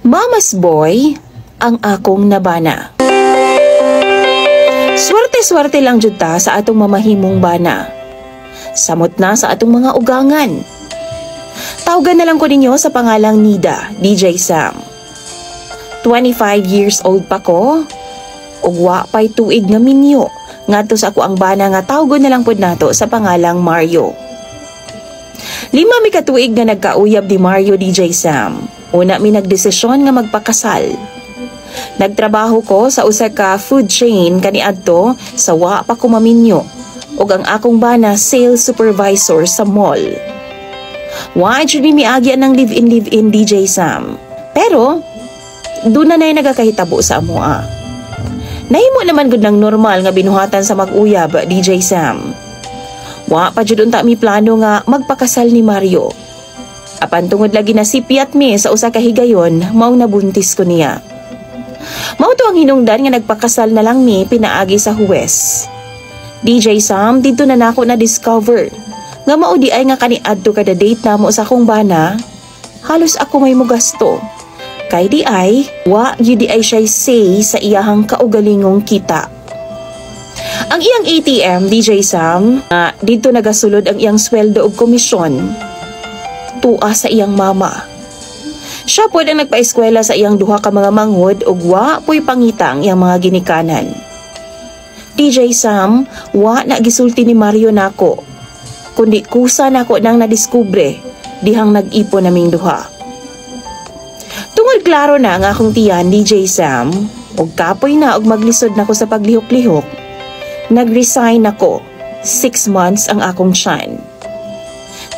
Mama's boy ang akong nabana. Swerte-swerte lang jud ta sa atong mamahimong bana. Samot na sa atong mga ugangan. Tawgan na lang ko ninyo sa pangalang Nida, DJ Sam. 25 years old pa ko, ug wa pay tuig nga minyo ngadto sa ako ang bana nga tawgon na lang pud nato sa pangalang Mario. 5 mi ka tuig nga nagkauyab ni Mario, DJ Sam. Una mi nagdesisyon nga magpakasal. Nagtrabaho ko sa usa ka food chain kaniadto sa wa pa ko maminyo ug ang akong bana sales supervisor sa mall. Wa jud mi miagya ng live-in DJ Sam. Pero doon na nagakahitabo sa amoa. Nahimo naman gud ng normal nga binuhatan sa mag-uyab, DJ Sam. Wa pa jud unta mi plano nga magpakasal ni Mario. Apan tungod lagi na sipiat mi sa usa ka higayon, mao nabuntis ko niya. Mao to ang hinungdan nga nagpakasal na lang mi pinaagi sa huwes. DJ Sam, dito na nako na discover nga mao di ay nga kaniadto kada date namo sa akong bana, halos ako may mugasto. Kay di ay, wa gyud di ay siya say sa iyahang kaugalingong kita. Ang iyang ATM, DJ Sam, dito nagasulod ang iyang sweldo ug komisyon. Tua sa iyang mama. Siya po ang nagpa-eskwela sa iyang duha ka mga manghod ug wa po'y pangita ang iyang mga ginikanan. DJ Sam, wa na gisulti ni Mario nako, kundi kusa nako nang nadiskubre dihang nag-ipon naming duha. Tungod klaro na ang akong tiyan, DJ Sam, ug kapoy na og maglisod nako sa paglihok-lihok, nag-resign ako. 6 months ang akong tiyan.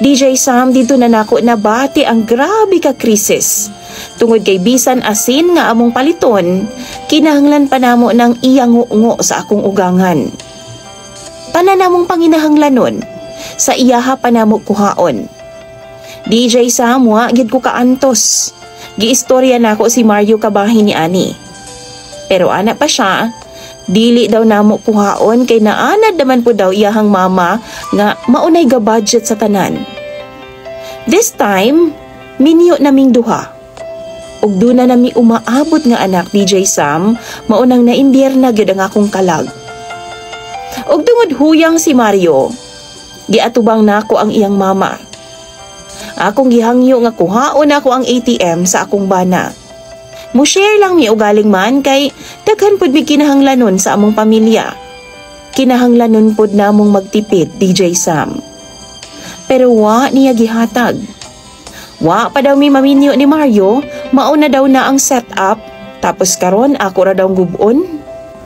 DJ Sam, dito na nako nabati ang grabe ka krisis. Tungod kay bisan asin nga among paliton, kinahanglan pa namo ng iyango-ngo sa akong ugangan. Tanan namong panginahanglanon, sa iyaha pa namo kuhaon. DJ Sam, wa gid ko kaantos. Giistorya nako si Mario kabahin ni ani. Pero ana pa siya, dili daw namo kuhaon kay naanad naman po daw iyahang mama nga maunay ga budget sa tanan. This time, minyo naming duha. Ug doon na nami umaabot nga anak, DJ Sam, maunang naimbiyer na gyud ang akong kalag. Ug tungod huyang si Mario, giatubang nako ang iyang mama. Akong gihangyo nga kuhaon ako ang ATM sa akong bana. Mo-share lang mi ugaling man kay daghan pud mi kinahanglanon sa among pamilya. Kinahanglanon pud namong magtipid, DJ Sam. Pero wa niya gihatag. Wa pa daw mi maminyo ni Mario, mauna daw na ang setup, tapos karon ako ra daw gubon.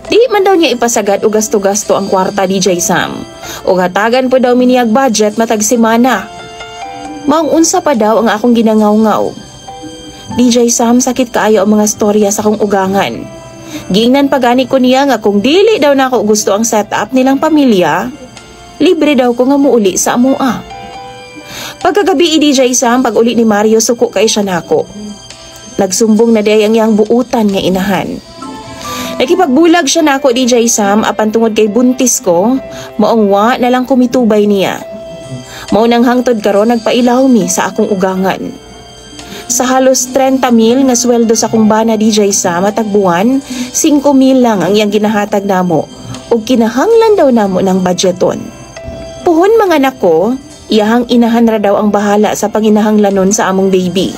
Di man daw niya ipasagad og gasto-gasto ang kwarta, DJ Sam. O hatagan po daw mi niyag budget matag semana. Maong unsa pa daw ang akong ginangaw-ngaw. DJ Sam, sakit kaayo ang mga storya sa akong ugangan. Giingnan pagani ko niya nga kung dili daw na ako gusto ang setup nilang pamilya, libre daw ko nga muuli sa amoa. Pagkagabi DJ Sam, pag uli ni Mario, suko kay siya nako. Nagsumbong na day ang iyang buutan nga inahan. Nakipagbulag siya nako, DJ Sam, apan tungod kay buntis ko, maong wa na lang kumitubay niya. Maunang hangtod karon nagpailaw mi sa akong ugangan. Sa halos 30,000 nga sweldo sa akong bana, DJ Sam, matag buwan, 5,000 lang ang iyang ginahatag namo ug kinahanglan daw namo ng budgeton. Puhon mga nako, iyahang inahan ra daw ang bahala sa panginahanglanon sa among baby.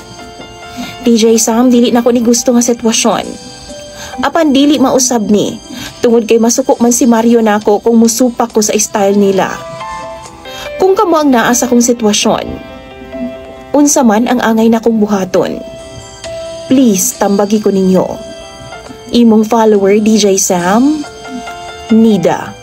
DJ Sam, dili na ko ni gusto nga sitwasyon. Apan dili mausab ni, tungod kay masuko man si Mario nako kung musupak ko sa style nila. Kung kamo ang naa sa kong sitwasyon, unsa man ang angay na kong buhaton, please tambagi ko ninyo. Imong follower, DJ Sam, Nida.